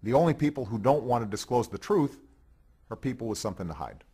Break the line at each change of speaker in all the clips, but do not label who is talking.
The only people who don't want to disclose the truth are people with something to hide.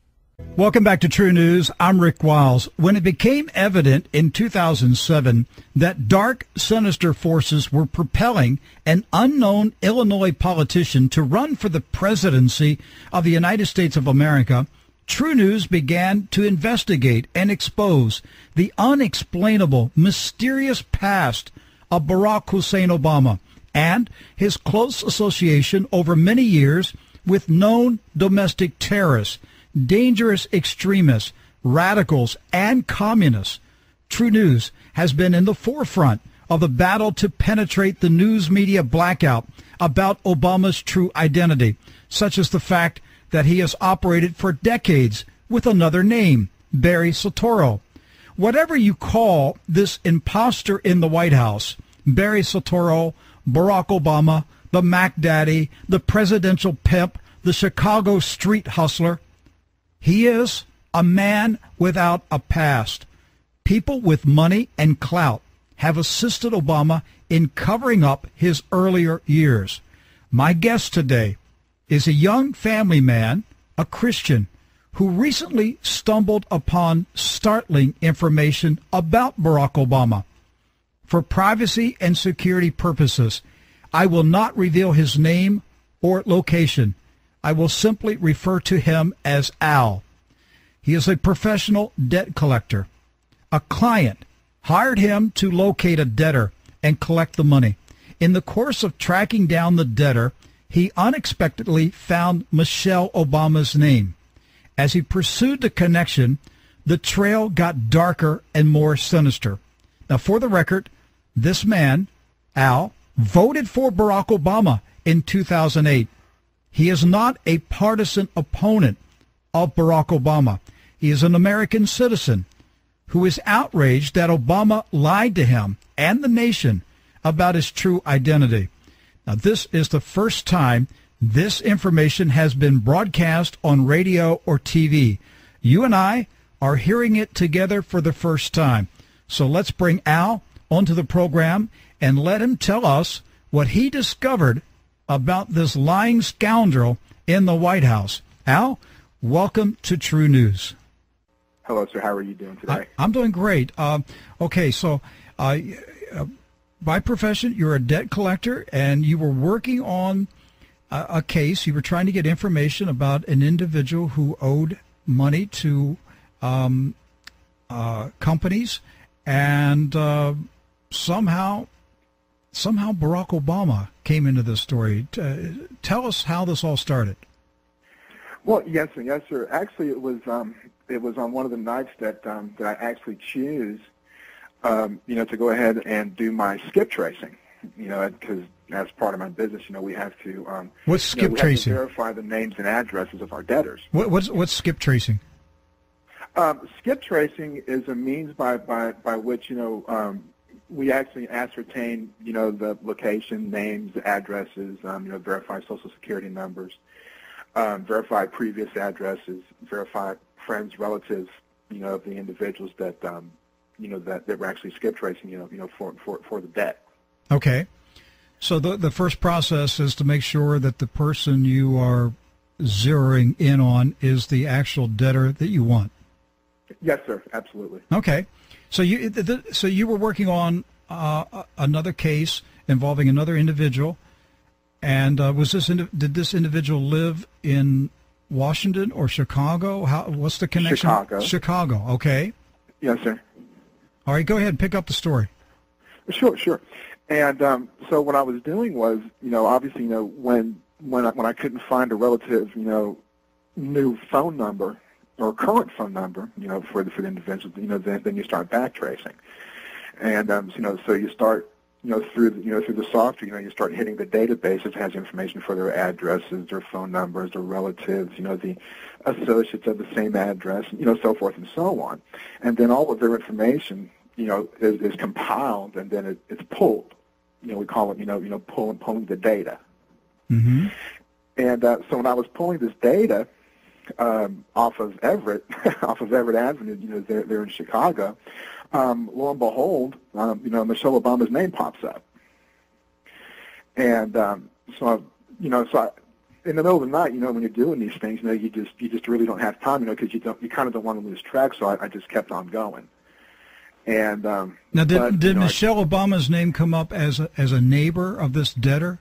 Welcome back to True News. I'm Rick Wiles. When it became evident in 2007 that dark, sinister forces were propelling an unknown Illinois politician to run for the presidency of the United States of America, True News began to investigate and expose the unexplainable, mysterious past of Barack Hussein Obama and his close association over many years with known domestic terrorists, dangerous extremists, radicals, and communists. True News has been in the forefront of the battle to penetrate the news media blackout about Obama's true identity, such as the fact that he has operated for decades with another name, Barry Soetoro. Whatever you call this imposter in the White House, Barry Soetoro, Barack Obama, the Mac Daddy, the presidential pimp, the Chicago street hustler, he is a man without a past. People with money and clout have assisted Obama in covering up his earlier years. My guest today is a young family man, a Christian, who recently stumbled upon startling information about Barack Obama. For privacy and security purposes, I will not reveal his name or location. I will simply refer to him as Al. He is a professional debt collector. A client hired him to locate a debtor and collect the money. In the course of tracking down the debtor, he unexpectedly found Michelle Obama's name. As he pursued the connection, the trail got darker and more sinister. Now, for the record, this man, Al, voted for Barack Obama in 2008. He is not a partisan opponent of Barack Obama. He is an American citizen who is outraged that Obama lied to him and the nation about his true identity. Now, this is the first time this information has been broadcast on radio or TV. You and I are hearing it together for the first time. So let's bring Al onto the program and let him tell us what he discovered about this lying scoundrel in the White House. Al, welcome to True News.
Hello, sir. How are you doing today?
I'm doing great. Okay, so by profession, you're a debt collector, and you were working on a case. You were trying to get information about an individual who owed money to companies, and somehow Barack Obama came into this story. Tell us how this all started.
Well, yes, sir. Actually, it was on one of the nights that I actually choose, to go ahead and do my skip tracing. Because as part of my business, we have to.
What's skip tracing?
We have to verify the names and addresses of our debtors.
What's skip tracing?
Skip tracing is a means by which we actually ascertain the location, names, addresses, verify Social Security numbers, verify previous addresses, verify friends, relatives, of the individuals that that we're actually skip tracing, for the debt.
Okay. So the first process is to make sure that the person you are zeroing in on is the actual debtor that you want.
Yes, sir. Absolutely.
Okay. So you were working on another case involving another individual, and did this individual live in Washington or Chicago? What's the connection?
Chicago.
Chicago. Okay.
Yes, sir.
All right. Go ahead. Pick up the story.
Sure. And so what I was doing was, obviously, when I couldn't find a relative, new phone number or current phone number, for the individual, then you start backtracing, and so you start, through the software, you start hitting the database that has information for their addresses, their phone numbers, their relatives, the associates of the same address, so forth and so on, and then all of their information, is compiled and then it's pulled. We call it, pulling the data.
Mm-hmm.
And so when I was pulling this data off of Everett Avenue, there in Chicago, lo and behold, Michelle Obama's name pops up. And so So in the middle of the night, when you're doing these things, you just really don't have time, because you kind of don't want to lose track. So I just kept on going. And
now, did Michelle Obama's name come up as a neighbor of this debtor?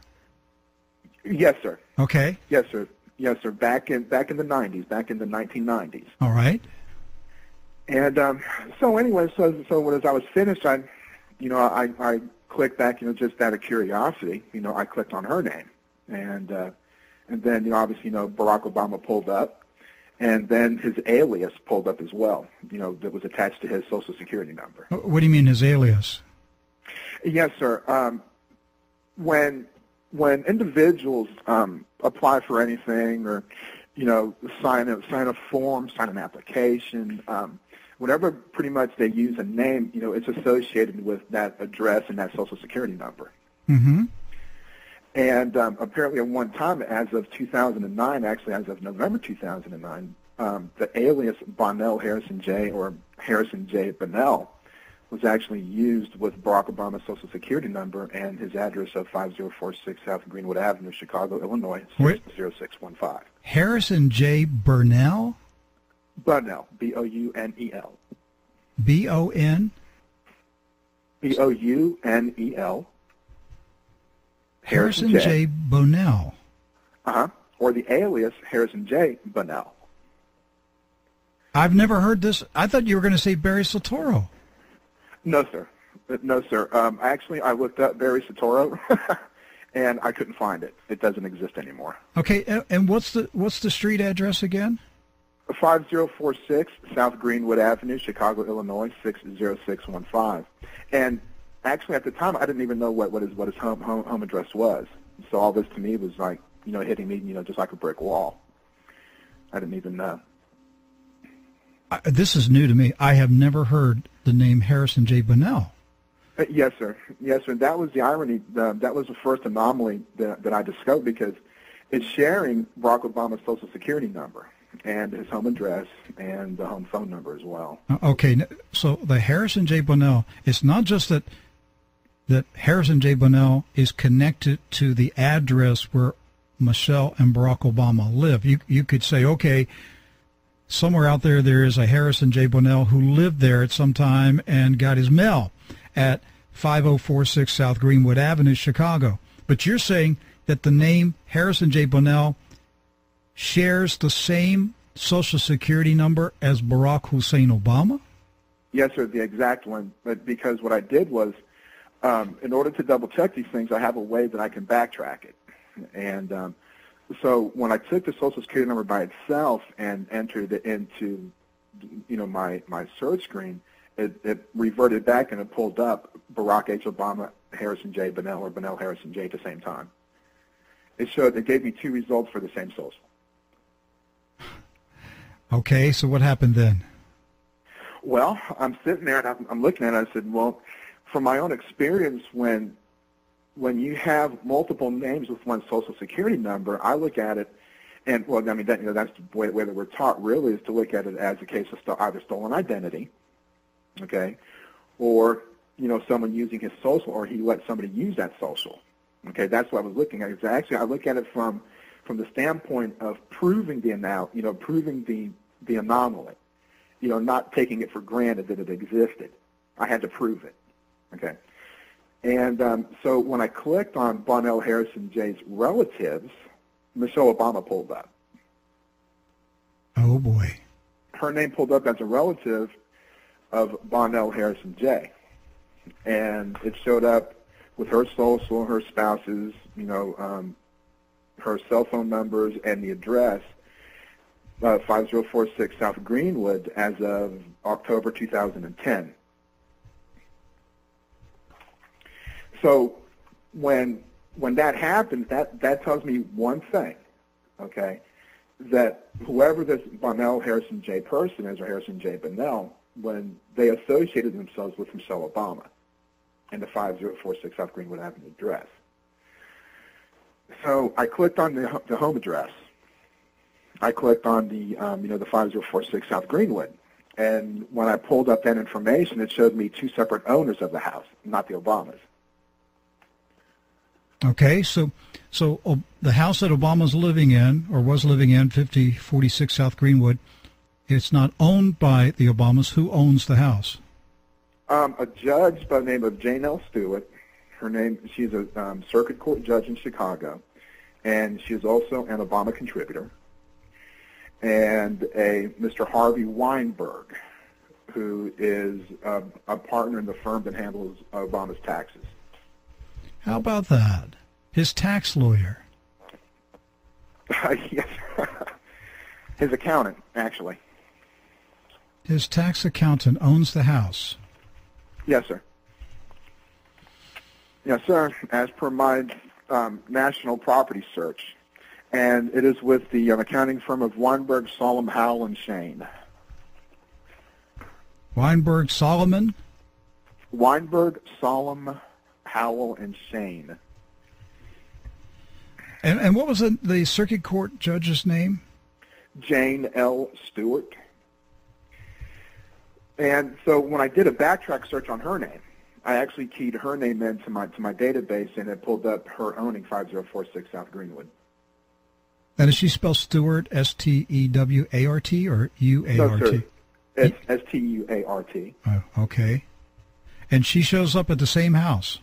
Yes, sir.
Okay.
Yes, sir. Yes, sir. Back in the 90s, back in the 1990s.
All right.
And so anyway, so as I was finished, I clicked back, just out of curiosity, I clicked on her name, and then obviously Barack Obama pulled up, and then his alias pulled up as well, that was attached to his Social Security number.
What do you mean his alias?
Yes, sir. When individuals apply for anything, or sign a form, sign an application, whenever pretty much they use a name, it's associated with that address and that Social Security number.
Mm-hmm.
And apparently at one time, as of 2009, actually as of November 2009, the alias Bonnell Harrison J. or Harrison J. Bonnell was actually used with Barack Obama's Social Security number and his address of 5046 South Greenwood Avenue, Chicago, Illinois, 60615.
Harrison J. Burnell?
Bonnell, B-O-U-N-E-L.
B-O-N?
B-O-U-N-E-L.
Harrison J. Bonnell.
Uh-huh. Or the alias Harrison J. Bonnell.
I've never heard this. I thought you were going to say Barry Soetoro.
No, sir. No, sir. Actually, I looked up Barry Soetoro, and I couldn't find it. It doesn't exist anymore.
Okay, and what's the street address again?
5046 South Greenwood Avenue, Chicago, Illinois, 60615. And actually, at the time, I didn't even know what his home address was. So all this to me was like, hitting me, just like a brick wall. I didn't even know.
This is new to me. I have never heard the name Harrison J. Bonnell.
Yes, sir. Yes, sir. That was the irony. That was the first anomaly that I discovered, because it's sharing Barack Obama's Social Security number and his home address and the home phone number as well.
Okay, so the Harrison J. Bonnell, it's not just that Harrison J. Bonnell is connected to the address where Michelle and Barack Obama live. You could say, okay, somewhere out there is a Harrison J. Bonnell who lived there at some time and got his mail at 5046 South Greenwood Avenue, Chicago. But you're saying that the name Harrison J. Bonnell shares the same Social Security number as Barack Hussein Obama?
Yes, sir, the exact one. But because what I did was, in order to double-check these things, I have a way that I can backtrack it. And so when I took the Social Security number by itself and entered it into, my search screen, it reverted back and it pulled up Barack H. Obama, Harrison J. Bonnell, or Bonnell Harrison J. at the same time. It gave me two results for the same social.
Okay, so what happened then?
Well, I'm sitting there and I'm looking at it. I said, well, from my own experience, when you have multiple names with one Social Security number, I look at it, and well, I mean, that's the way that we're taught really, is to look at it as a case of either stolen identity, okay, or someone using his social, or he let somebody use that social. Okay, that's what I was looking at. Actually, I look at it from the standpoint of proving proving the anomaly, not taking it for granted that it existed. I had to prove it. Okay. And so when I clicked on Bonnell Harrison J's relatives, Michelle Obama pulled up.
Oh, boy.
Her name pulled up as a relative of Bonnell Harrison J. And it showed up with her social, her spouse's, her cell phone numbers, and the address, 5046 South Greenwood, as of October 2010. So when that happens, that tells me one thing, okay, that whoever this Bonnell Harrison J person is, or Harrison J Bonnell, when they associated themselves with Michelle Obama and the 5046 South Greenwood Avenue address. So I clicked on the home address. I clicked on the 5046 South Greenwood. And when I pulled up that information, it showed me two separate owners of the house, not the Obamas.
Okay, so the house that Obama's living in, or was living in, 5046 South Greenwood, it's not owned by the Obamas. Who owns the house?
A judge by the name of Jane L. Stewart. She's a circuit court judge in Chicago, and she is also an Obama contributor. And a Mr. Harvey Weinberg, who is a partner in the firm that handles Obama's taxes.
How about that? His tax lawyer.
Yes. His accountant, actually.
His tax accountant owns the house.
Yes, sir. Yes, sir. As per my national property search. And it is with the accounting firm of Weinberg, Solomon, Howell, and Shane.
Weinberg, Solomon?
Weinberg, Solomon, Howell, and Shane.
And what was the circuit court judge's name?
Jane L. Stewart. And so when I did a backtrack search on her name, I actually keyed her name into my database, and it pulled up her owning 5046 South Greenwood.
And does she spell Stewart, S-T-E-W-A-R-T, or U-A-R-T?
No, sir. It's S-T-U-A-R-T.
Oh, okay. And she shows up at the same house?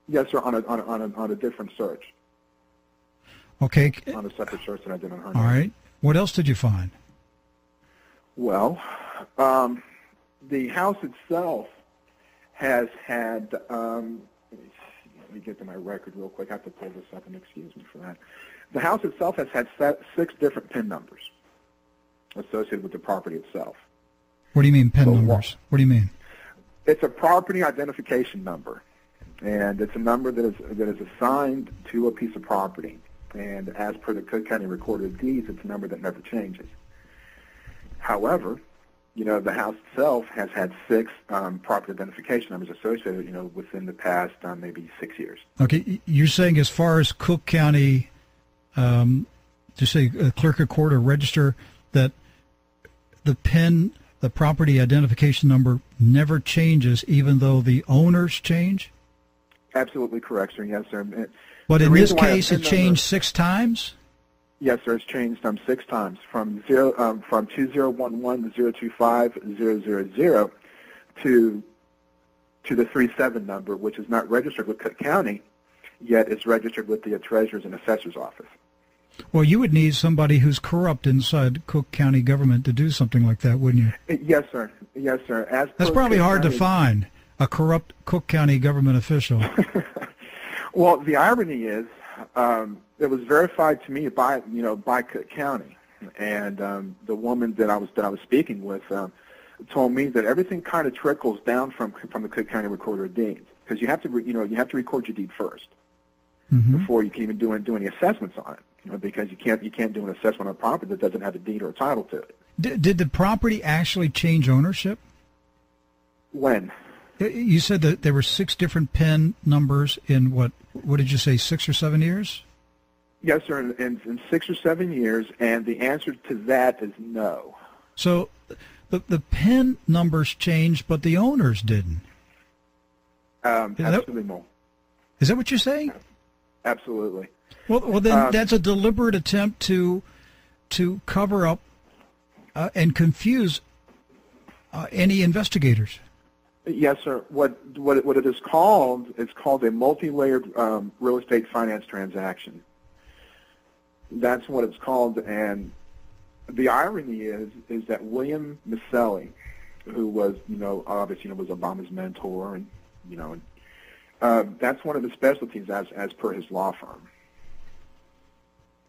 Yes, sir, on a different search.
Okay.
On a separate search that I did on her
All
name.
right. What else did you find?
Well, the house itself has had, let me get to my record real quick. I have to pull this up, and excuse me for that. The house itself has had 6 different PIN numbers associated with the property itself.
What do you mean PIN numbers? What do you mean?
It's a property identification number, and it's a number that is assigned to a piece of property. And as per the Cook County Recorder of Deeds, it's a number that never changes. However, the house itself has had 6 property identification numbers associated, within the past maybe 6 years.
Okay, you're saying as far as Cook County, just say clerk of court or register, that the PIN, the property identification number, never changes even though the owners change?
Absolutely correct, sir. Yes, sir.
But in this case, it changed 6 times?
Yes, sir. It's changed 6 times from 2011-025-000 to the 37 number, which is not registered with Cook County, yet it's registered with the Treasurer's and Assessor's Office.
Well, you would need somebody who's corrupt inside Cook County government to do something like that, wouldn't you?
Yes, sir. Yes, sir.
That's probably hard to find, a corrupt Cook County government official.
Well, the irony is, it was verified to me by Cook County, and the woman that I was speaking with told me that everything kind of trickles down from the Cook County Recorder of Deeds, because you have to record your deed first before you can even do any assessments on it. Because you can't do an assessment on a property that doesn't have a deed or a title to it.
Did the property actually change ownership?
When?
You said that there were 6 different PIN numbers in what did you say, 6 or 7 years?
Yes, sir, in 6 or 7 years, and the answer to that is no.
So the PIN numbers changed, but the owners didn't.
Absolutely no.
Is that what you're saying?
Absolutely.
Well, then that's a deliberate attempt to cover up and confuse any investigators.
Yes, sir. What it is called? It's called a multi-layered real estate finance transaction. That's what it's called, and the irony is that William Maselli, who was obviously was Obama's mentor, and that's one of his specialties as per his law firm.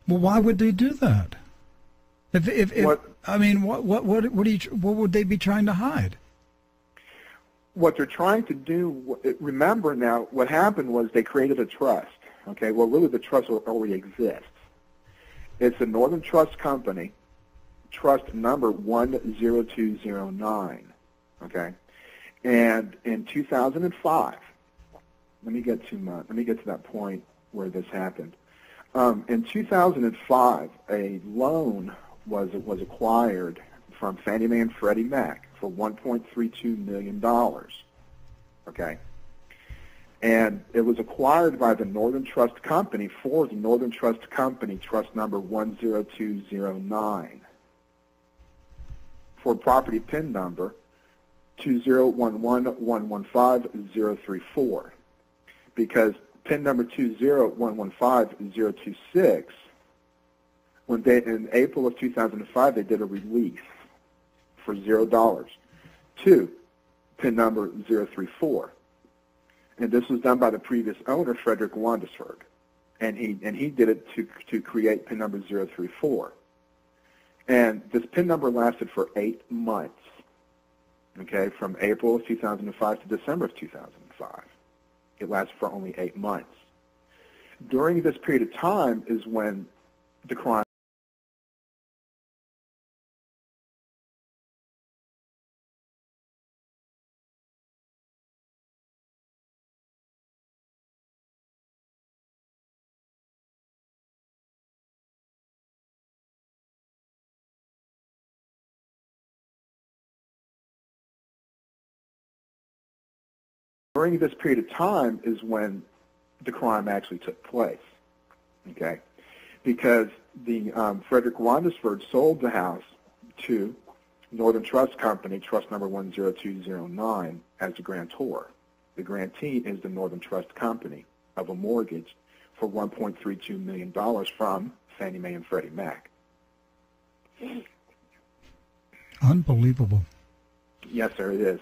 Well, why would they do that? What would they be trying to hide?
What they're trying to do, remember now, what happened was they created a trust. Okay, well, really the trust already exists. It's the Northern Trust Company, trust number 10209. Okay, and in 2005, let me get to that point where this happened. In 2005, a loan was acquired from Fannie Mae and Freddie Mac for $1.32 million. Okay, And it was acquired by the Northern Trust Company for the Northern Trust Company, trust number 10209, for property PIN number 2011115-034, because PIN number 20115-026, when they, in April of 2005, they did a release for $0 to PIN number 034. And this was done by the previous owner, Frederick Wandesberg, and he did it to create PIN number 034. And this PIN number lasted for 8 months, okay, from April of 2005 to December of 2005. It lasted for only 8 months. During this period of time is when the crime. During this period of time is when the crime actually took place, okay? Because the Frederick Wandesberg sold the house to Northern Trust Company, trust number 10209, as the grantor. The grantee is the Northern Trust Company of a mortgage for $1.32 million from Fannie Mae and Freddie Mac.
Unbelievable.
Yes, sir, it is.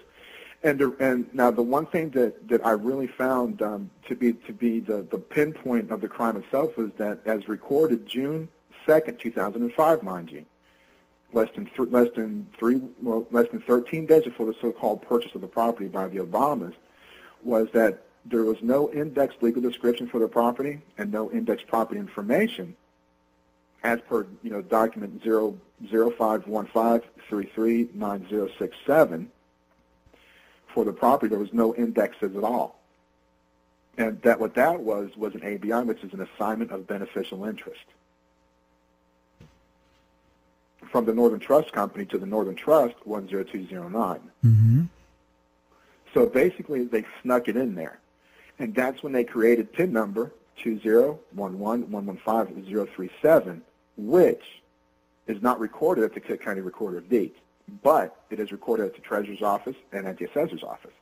And now the one thing that I really found to be the pinpoint of the crime itself was that, as recorded June 2nd, 2005, mind you, less than 13 days before the so-called purchase of the property by the Obamas, was that there was no indexed legal description for the property and no indexed property information, as per document 0515339067. For the property, there was no indexes at all. And what that was an ABI, which is an assignment of beneficial interest, from the Northern Trust Company to the Northern Trust 10209.
Mm-hmm.
So basically, they snuck it in there. And that's when they created PIN number 201115037, which is not recorded at the Cook County Recorder of Deeds, but it is recorded at the Treasurer's Office and at the Assessor's Office.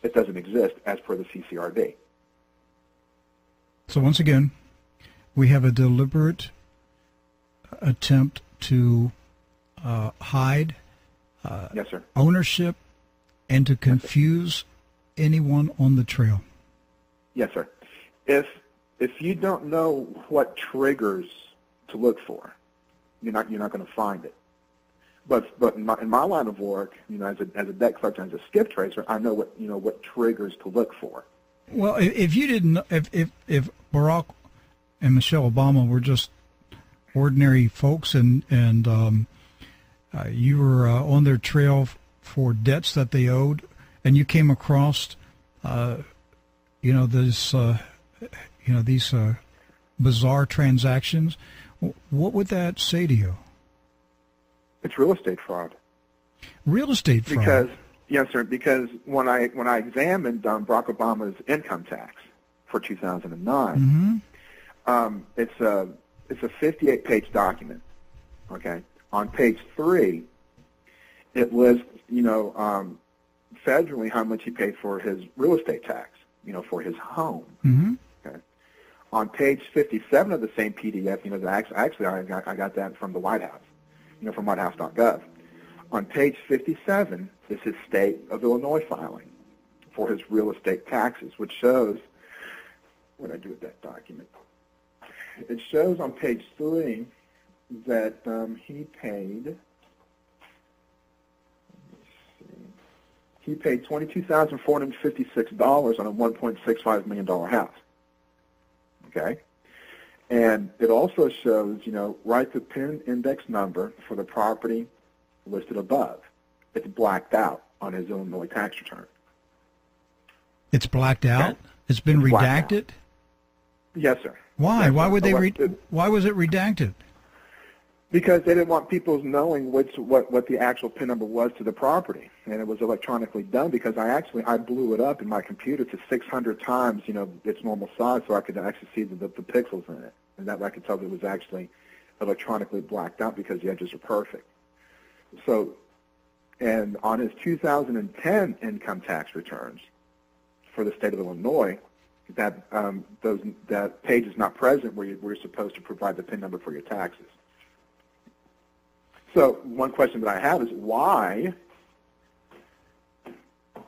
It doesn't exist as per the CCRD.
So once again, we have a deliberate attempt to hide
Yes, sir.
ownership and to confuse anyone on the trail.
Yes, sir. If you don't know what triggers to look for, you're not going to find it. But in my line of work, as a debt collector and as a skip tracer, I know what triggers to look for.
Well, if you didn't, if Barack and Michelle Obama were just ordinary folks and you were on their trail for debts that they owed, and you came across, these bizarre transactions, what would that say to you?
It's real estate fraud.
Real estate fraud.
Because yes, sir. Because when I examined Barack Obama's income tax for 2009, it's a 58-page document. Okay, on page 3, it lists federally how much he paid for his real estate tax, for his home.
Mm-hmm.
Okay. On page 57 of the same PDF, actually I got that from the White House, from whitehouse.gov. On page 57 is his state of Illinois filing for his real estate taxes, which shows, what did I do with that document? It shows on page 3 that he paid $22,456 on a $1.65 million house. Okay? And it also shows, write the PIN index number for the property listed above. It's blacked out on his Illinois tax return.
It's blacked out?
Okay.
It's been
It's
redacted?
Yes, sir.
Why?
Yes,
Why
sir.
would why was it redacted?
Because they didn't want people knowing what the actual PIN number was to the property, and it was electronically done. Because I blew it up in my computer to 600 times, its normal size, so I could actually see the pixels in it, and that I could tell that it was actually electronically blacked out because the edges are perfect. So, and on his 2010 income tax returns for the state of Illinois, that page is not present where you're supposed to provide the PIN number for your taxes. So one question that I have is, why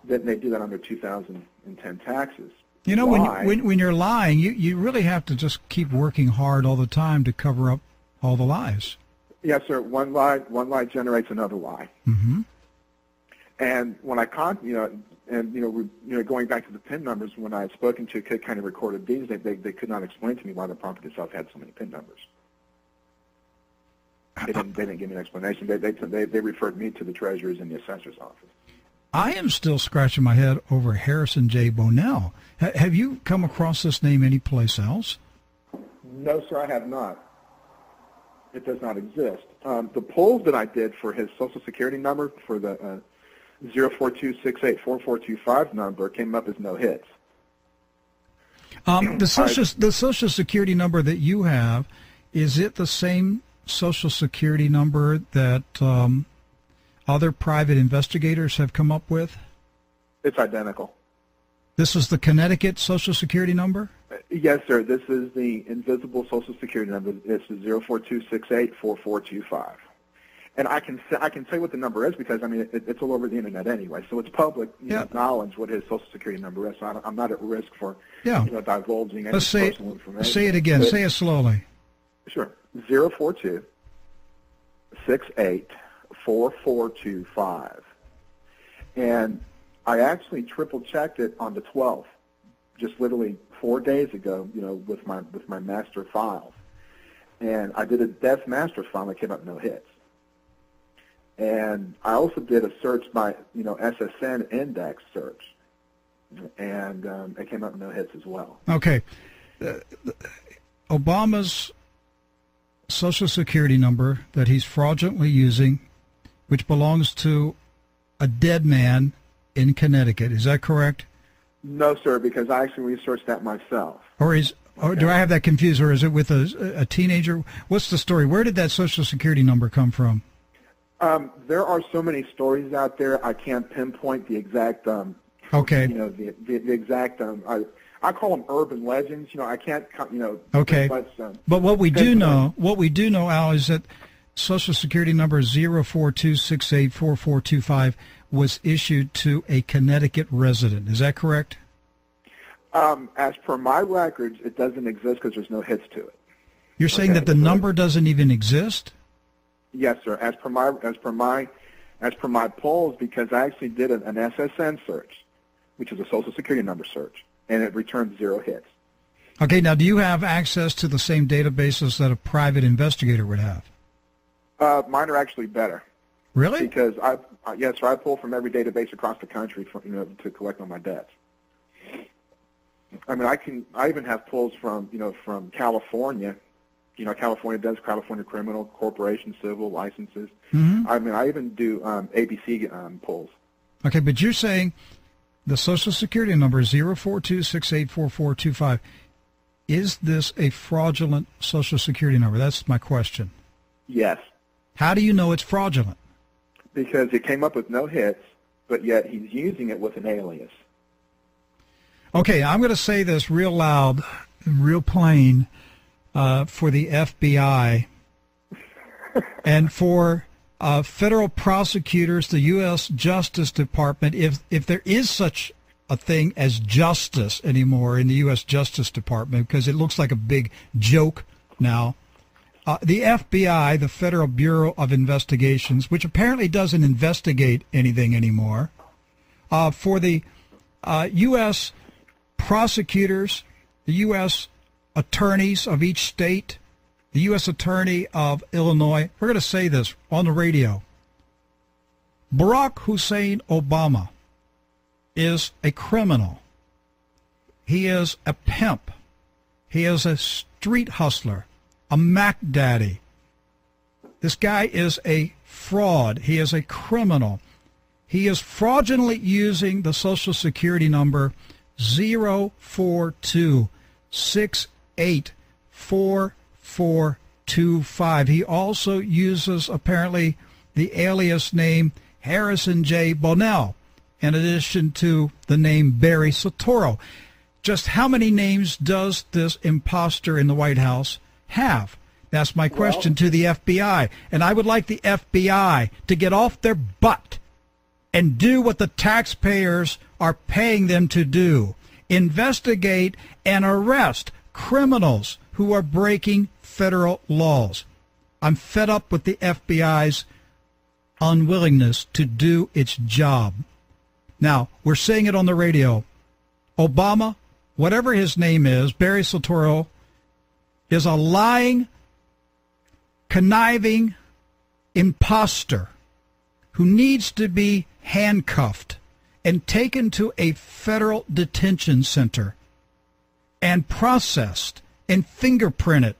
didn't they do that on their 2010 taxes?
When you're lying, you really have to just keep working hard all the time to cover up all the lies.
Yes, sir. One lie generates another lie.
Mm-hmm.
And when I going back to the PIN numbers, when I had spoken to Cook County Recorder of Deeds, they could not explain to me why the property itself had so many PIN numbers. They didn't give me an explanation. They referred me to the treasurer's and the assessor's office.
I am still scratching my head over Harrison J. Bonnell. Have you come across this name anyplace else?
No, sir, I have not. It does not exist. The polls that I did for his Social Security number, for the 042684425 number, came up as no hits.
The Social Security number that you have, is it the same Social Security number that other private investigators have come up with?
It's identical.
This is the Connecticut Social Security number?
Yes, sir. This is the invisible Social Security number. It's 042684425. And I can say what the number is because it's all over the internet anyway, so it's public knowledge what his Social Security number is. So I'm not at risk for divulging any personal information.
Say it again. Say it slowly.
Sure. 042684425. And I actually triple checked it on the 12th, just literally 4 days ago, with my master files. And I did a deaf master file that came up no hits. And I also did a search by, SSN index search, and it came up no hits as well.
Okay. Obama's Social Security number that he's fraudulently using, which belongs to a dead man in Connecticut, is that correct?
No, sir, because I actually researched that myself.
Or do I have that confused, or is it with a teenager? What's the story? Where did that Social Security number come from?
There are so many stories out there. I can't pinpoint the exact.
Okay.
The exact. I call them urban legends. I can't.
Okay. But what we do know, Al, is that Social Security number 042684425 was issued to a Connecticut resident. Is that correct?
As per my records, it doesn't exist because there's no hits to it.
You're saying that the number doesn't even exist?
Yes, sir. As per my polls, because I actually did an SSN search, which is a Social Security number search, and it returned 0 hits.
Okay. Now, do you have access to the same databases that a private investigator would have?
Mine are actually better.
Really?
Because I pull from every database across the country to collect on my debts. I even have pulls from California. California does California criminal, corporation, civil, licenses.
Mm-hmm.
I even do ABC polls.
Okay, but you're saying the Social Security number is 042684425. Is this a fraudulent Social Security number? That's my question.
Yes.
How do you know it's fraudulent?
Because it came up with no hits, but yet he's using it with an alias.
Okay, I'm going to say this real loud, real plain. For the FBI and for federal prosecutors, the U.S. Justice Department, if there is such a thing as justice anymore in the U.S. Justice Department, because it looks like a big joke now, the FBI, the Federal Bureau of Investigations, which apparently doesn't investigate anything anymore, for the U.S. prosecutors, the U.S. attorneys of each state, the U.S. Attorney of Illinois. We're going to say this on the radio. Barack Hussein Obama is a criminal. He is a pimp. He is a street hustler, a Mac daddy. This guy is a fraud. He is a criminal. He is fraudulently using the Social Security number 042684425. He also uses, apparently, the alias name Harrison J. Bonnell, in addition to the name Barry Soetoro. Just how many names does this imposter in the White House have? That's my question to the FBI. And I would like the FBI to get off their butt and do what the taxpayers are paying them to do. Investigate and arrest criminals who are breaking federal laws. I'm fed up with the FBI's unwillingness to do its job. Now, we're saying it on the radio. Obama, whatever his name is, Barry Soetoro, is a lying, conniving imposter who needs to be handcuffed and taken to a federal detention center and processed and fingerprinted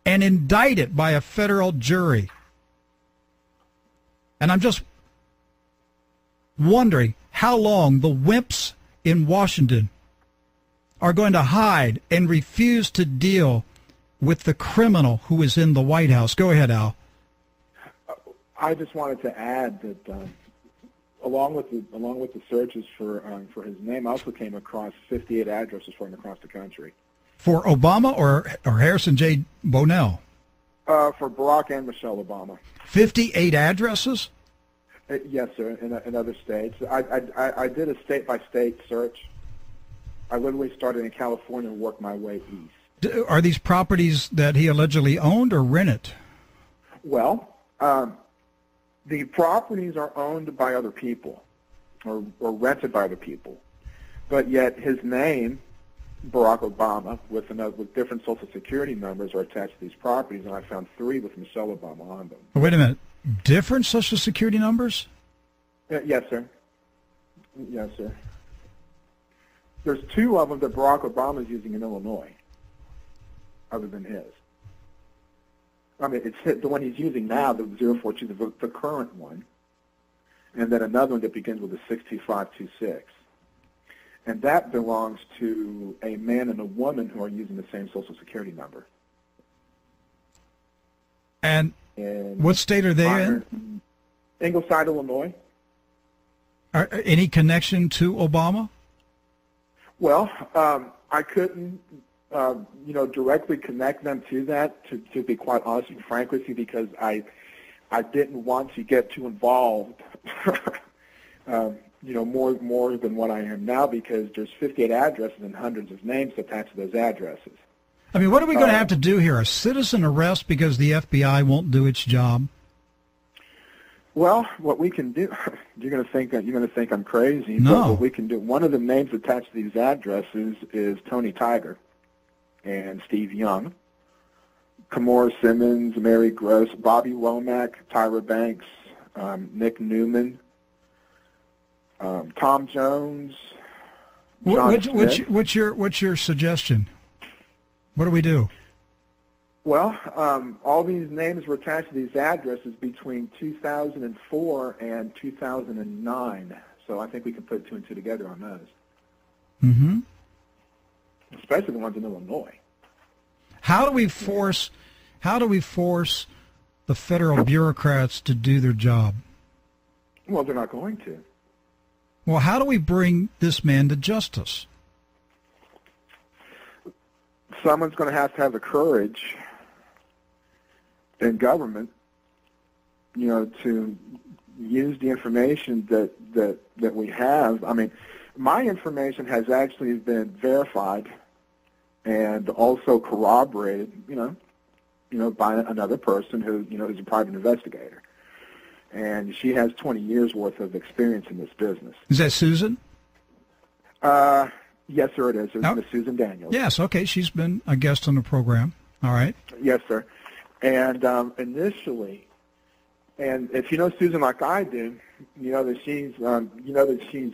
and indicted by a federal jury. And I'm just wondering how long the wimps in Washington are going to hide and refuse to deal with the criminal who is in the White House. Go ahead, Al.
I just wanted to add that along with the searches for his name, I also came across 58 addresses for him across the country.
For Obama or Harrison J. Bonnell?
For Barack and Michelle Obama.
58 addresses?
Yes, sir, in other states. I did a state-by-state search. I literally started in California and worked my way east.
Are these properties that he allegedly owned or rented?
Well, the properties are owned by other people or rented by other people, but yet his name, Barack Obama, with different Social Security numbers are attached to these properties, and I found 3 with Michelle Obama on them.
Wait a minute. Different Social Security numbers?
Yes, sir. Yes, sir. There's 2 of them that Barack Obama is using in Illinois, other than his. I mean, it's the one he's using now, the 042, the current one, and then another one that begins with a 62526. And that belongs to a man and a woman who are using the same Social Security number.
And what state are they in?
Ingleside, Illinois.
Any connection to Obama?
Well, I couldn't, directly connect them to that, to be quite honest and frank with you, because I didn't want to get too involved, more than what I am now, because there's 58 addresses and hundreds of names attached to those addresses.
I mean, what are we going to have to do here? A citizen arrest because the FBI won't do its job?
Well, what we can do, you're going to think I'm crazy.
No.
But what we can do, one of the names attached to these addresses is Tony Tiger and Steve Young, Kamora Simmons, Mary Gross, Bobby Womack, Tyra Banks, Nick Newman, Tom Jones.
What's your suggestion? What do we do?
Well, all these names were attached to these addresses between 2004 and 2009, so I think we can put 2 and 2 together on those.
Mm-hmm.
Especially the ones in Illinois.
How do we force the federal bureaucrats to do their job?
Well, they're not going to.
Well, how do we bring this man to justice?
Someone's going to have the courage in government, to use the information that we have. I mean, my information has actually been verified and also corroborated, by another person who, is a private investigator. And she has 20 years worth of experience in this business.
Is that Susan?
Yes, sir, it is. It's Miss Susan Daniels.
Yes, okay. She's been a guest on the program. All right.
Yes, sir. And initially, and if you know Susan like I do, that she's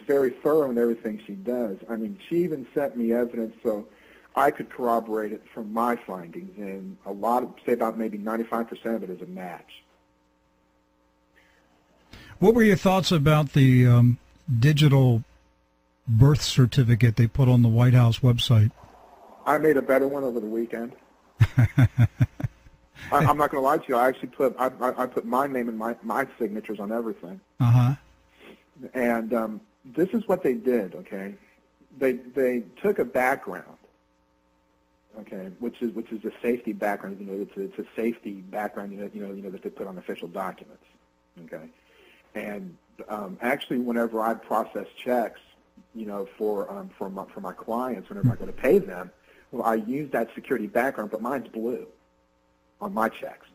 very thorough in everything she does. I mean, she even sent me evidence. So I could corroborate it from my findings, and a lot of, say about maybe 95% of it is a match.
What were your thoughts about the digital birth certificate they put on the White House website?
I made a better one over the weekend. I'm not going to lie to you. I actually put my name and my signatures on everything.
Uh-huh.
And this is what they did. Okay, they took a background. Okay, which is a safety background. You know, it's a safety background. You know that they put on official documents. Okay, and actually, whenever I process checks, you know, for my clients, whenever I go to pay them, well, I use that security background, but mine's blue on my checks,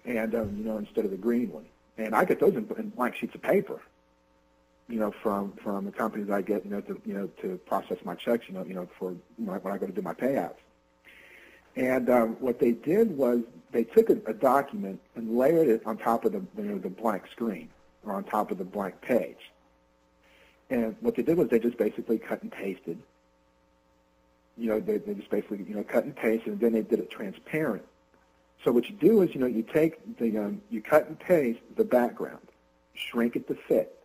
and you know, instead of the green one. And I get those in blank sheets of paper, you know, from the companies I get, to process my checks, you know, for when I go to do my payouts. And what they did was they took a document and layered it on top of the blank screen or on top of the blank page. And what they did was they just basically cut and pasted. You know, they just basically, you know, cut and pasted, and then they did it transparent. So what you do is, you know, you take you cut and paste the background, shrink it to fit.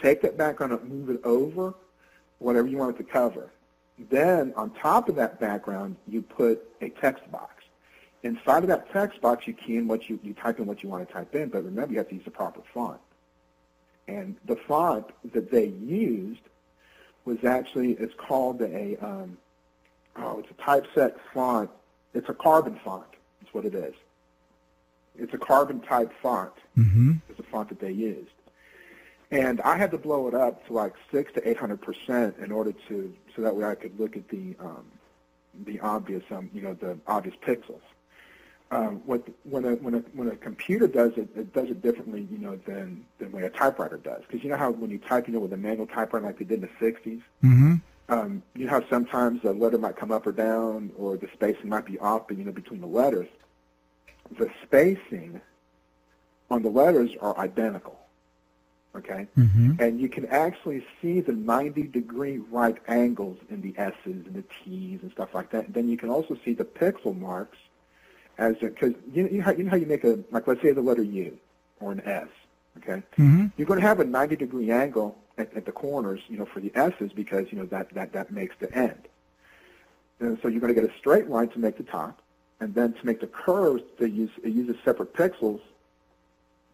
Take that background and move it over whatever you want it to cover. Then on top of that background, you put a text box. Inside of that text box, you key in what you type in what you want to type in, but remember you have to use the proper font. And the font that they used was actually, it's called it's a typeset font. It's a carbon font. That's what it is. It's a carbon type font.
Mm-hmm.
It's the font that they used. And I had to blow it up to like 600 to 800% in order so that way I could look at the obvious, the obvious pixels. When a computer does it, it does it differently, you know, than the way a typewriter does. Because you know how when you type, you know, with a manual typewriter like they did in the 60s,
Mm-hmm.
You know how sometimes a letter might come up or down, or the spacing might be off, you know, between the letters. The spacing on the letters are identical. Okay,
Mm-hmm.
and you can actually see the 90-degree right angles in the S's and the T's and stuff like that. And then you can also see the pixel marks, because you know how you make let's say the letter U or an S. Okay,
Mm-hmm.
you're going to have a 90-degree angle at the corners, you know, for the S's because you know that makes the end. And so you're going to get a straight line to make the top, and then to make the curves, it uses separate pixels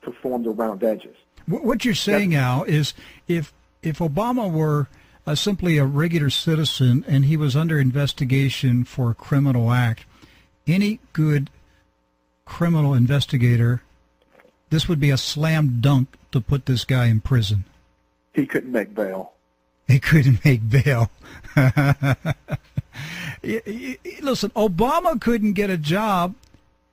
to form the round edges.
What you're saying, Al, is if Obama were simply a regular citizen and he was under investigation for a criminal act, any good criminal investigator, this would be a slam dunk to put this guy in prison.
He couldn't make bail.
He couldn't make bail. Listen, Obama couldn't get a job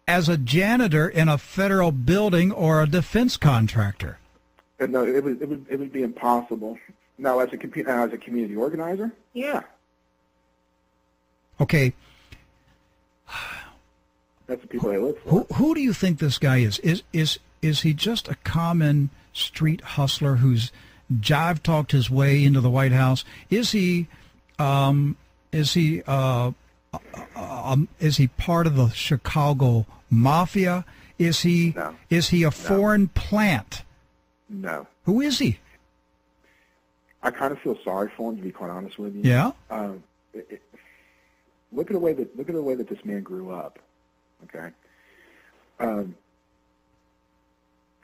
as a janitor in a federal building or a defense contractor.
No, it would be impossible. Now, as a community organizer, yeah.
Okay.
That's the people they look for.
Who do you think this guy is? Is he just a common street hustler who's jive talked his way into the White House? Is he part of the Chicago mafia? Is he a foreign plant?
No.
Who is he?
I kind of feel sorry for him, to be quite honest with you.
Yeah.
Look at the way that this man grew up. Okay.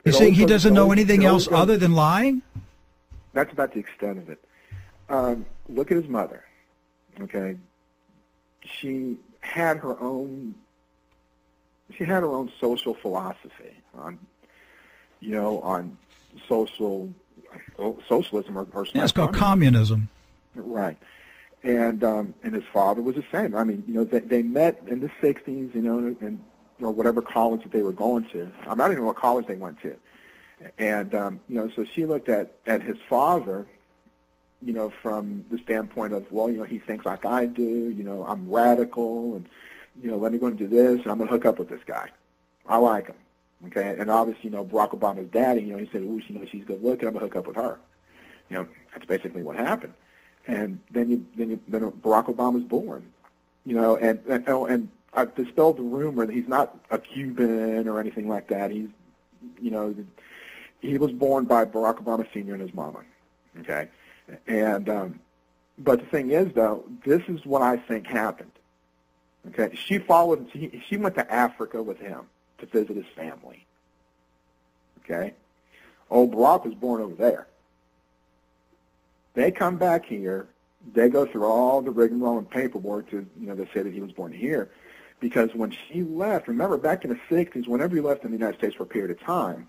You're saying he doesn't know anything else other than lying?
That's about the extent of it. Look at his mother. Okay. She had her own social philosophy on socialism or
Yeah, it's called communism.
Right. And his father was the same. I mean, you know, they met in the 60s, you know, and or whatever college that they were going to. I don't even know what college they went to. And, you know, so she looked at his father, you know, from the standpoint of, well, you know, he thinks like I do, you know, I'm radical, and, you know, let me go and do this, and I'm going to hook up with this guy. I like him. Okay, and obviously, you know, Barack Obama's daddy, you know, he said, ooh, you know, she's good looking, I'm going to hook up with her. You know, that's basically what happened. And then Barack Obama's born, and I've dispelled the rumor that he's not a Cuban or anything like that. He's, he was born by Barack Obama Sr. and his mama, okay? And, but the thing is, though, this is what I think happened, okay? She went to Africa with him to visit his family, okay? Old Barack was born over there. They come back here. They go through all the rigmarole and paperwork to, they say that he was born here. Because when she left, remember back in the 60s, whenever you left in the United States for a period of time,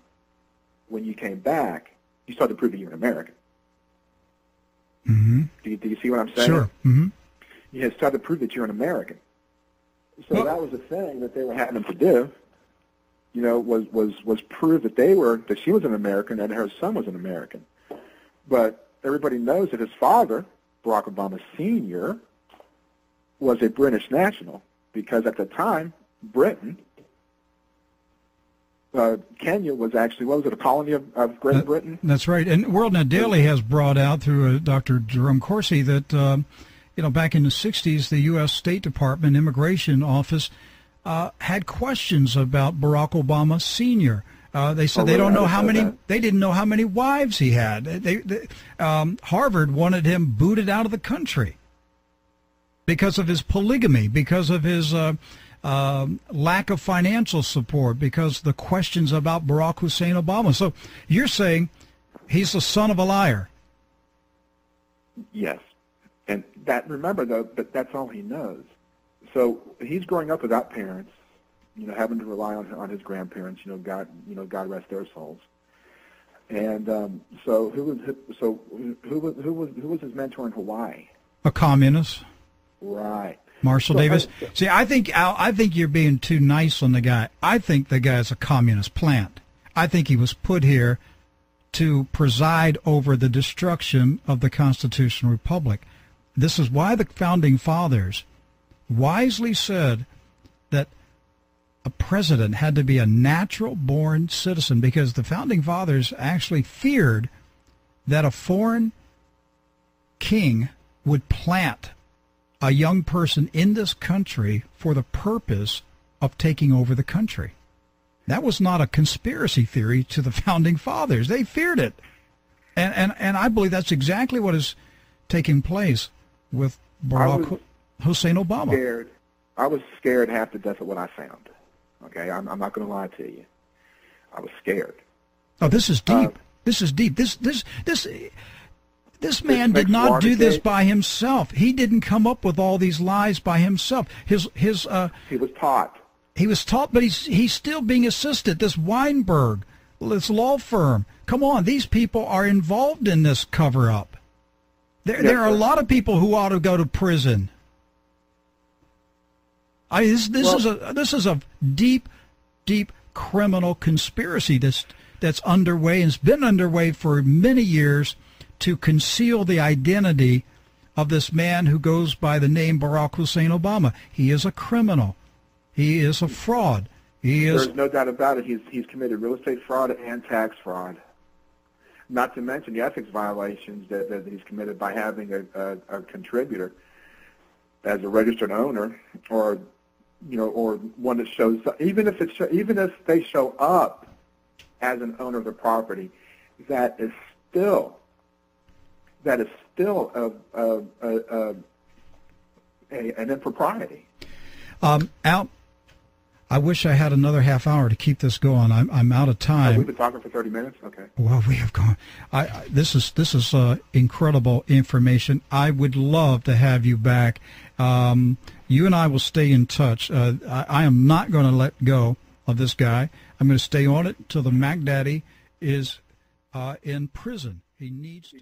when you came back, you started to prove that you're an American.
Mm-hmm.
Do you see what I'm saying?
Sure. Mm-hmm.
You had started to prove that you're an American. So that was the thing that they were having to do, was prove that she was an American and her son was an American. But everybody knows that his father, Barack Obama Sr., was a British national. Because at the time, Britain, Kenya was actually, what was it, a colony of Great Britain?
That's right. And World Net Daily has brought out through Dr. Jerome Corsi that, back in the 60s, the U.S. State Department Immigration Office had questions about Barack Obama Sr. They said they didn't know how many wives he had. Harvard wanted him booted out of the country because of his polygamy, because of his lack of financial support, because of the questions about Barack Hussein Obama. So you're saying he's the son of a liar.
Yes. And remember, though, that that's all he knows. So he's growing up without parents, having to rely on his grandparents, God rest their souls. And so who was his mentor in Hawaii?
A communist.
Right.
Marshall Davis. See, I think you're being too nice on the guy. I think the guy's a communist plant. I think he was put here to preside over the destruction of the constitutional republic. This is why the founding fathers wisely said that a president had to be a natural-born citizen, because the founding fathers actually feared that a foreign king would plant a young person in this country for the purpose of taking over the country. That was not a conspiracy theory to the founding fathers. They feared it. And I believe that's exactly what is taking place with Barack Hussein Obama.
I was scared half to death of what I found. Okay, I'm not going to lie to you. I was scared.
Oh, this is deep. This is deep. This man did not do this by himself. He didn't come up with all these lies by himself. He was taught. He was taught, but he's still being assisted. This Weinberg, this law firm. Come on, these people are involved in this cover-up. There are a lot of people who ought to go to prison. This is a deep criminal conspiracy that's underway, and it's been underway for many years, to conceal the identity of this man who goes by the name Barack Hussein Obama. He is a criminal. He is a fraud. There's no doubt about it. He's committed real estate fraud and tax fraud. Not to mention the ethics violations that he's committed by having a contributor as a registered owner, or one that shows, even if they show up as an owner of the property, that is still an impropriety. Al, I wish I had another half hour to keep this going. I'm out of time.
We've been talking for 30 minutes. Okay.
Well, we have gone. This is incredible information. I would love to have you back. You and I will stay in touch. I am not going to let go of this guy. I'm going to stay on it until the Mac Daddy is in prison. He needs to.